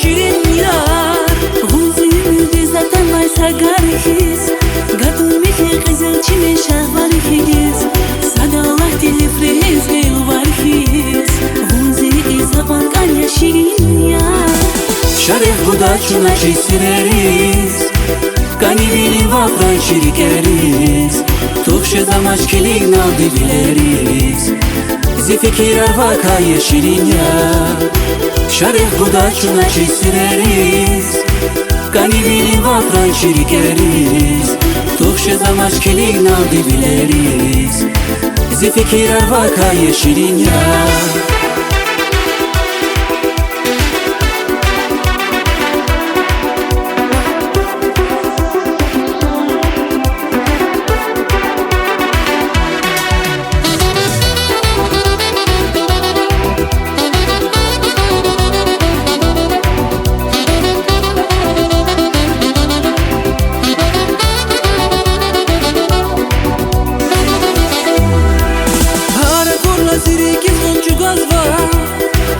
şirin yar. Guzimde zaten var sagarhiz, Gatulmeke kızıl çime şahvarhiz, Sadallah dili frehez gel varhiz. Guzi zaban kanya şirin yar. Şaref buda çuna çeysireriz, Kani bilin vafran şirikeriz, Tuhşe zamaş kilig naldi bileriz, Zifikirar vakaya şirin yar. Şaref buda çuna çeysireriz, Kani bilin vafran şirikeriz, Tuhşe zamaş kilig naldi bileriz, Zifikirar vakaya şirin yar.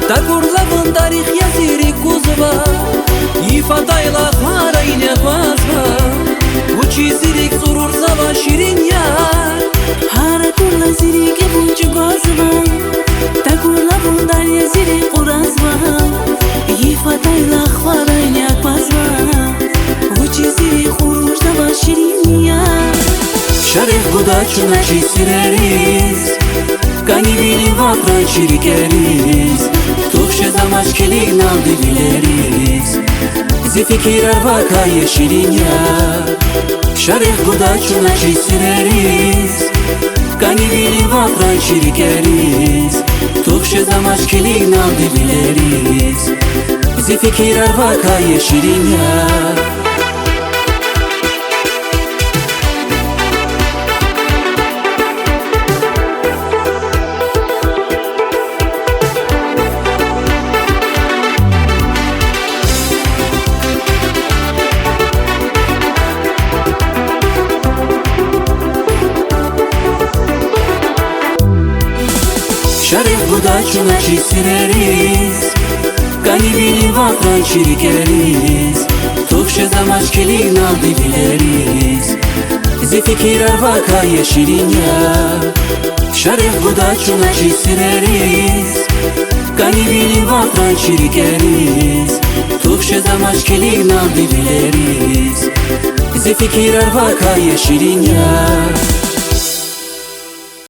Ta curlavân tarih ya ziri kuzva, Ifadayla khara ine khazva, Uchi zirik surur zava şirin yar. Hara kurla zirik buncu gazva, Ta curlavân tarih ziri kurazva, Ifadayla khara ine khazva, Uchi zirik surur zava şirin yar. Şaref buda çuna çeysireriz, Kani bilin vafran şirikeriz, Tuhşe zamaş kilig naldi bileriz, Zifikirar vakaya şirin yar. Şaref buda çuna çeysireriz, Kani bilin vafran şirikeriz, Tuhşe zamaş kilig naldi bileriz, Zifikirar vakaya şirin yar. Şaref buda çuna çeysireriz, Kani bilin vafran şirikeriz, Tuhşe zamaş kilig naldi bileriz, Zifikirar vakaya şirin yar. Şaref buda çuna çeysireriz, Kani bilin vafran şirikeriz, Tuhşe zamaş kilig naldi bileriz, Zifikirar vakaya şirin yar.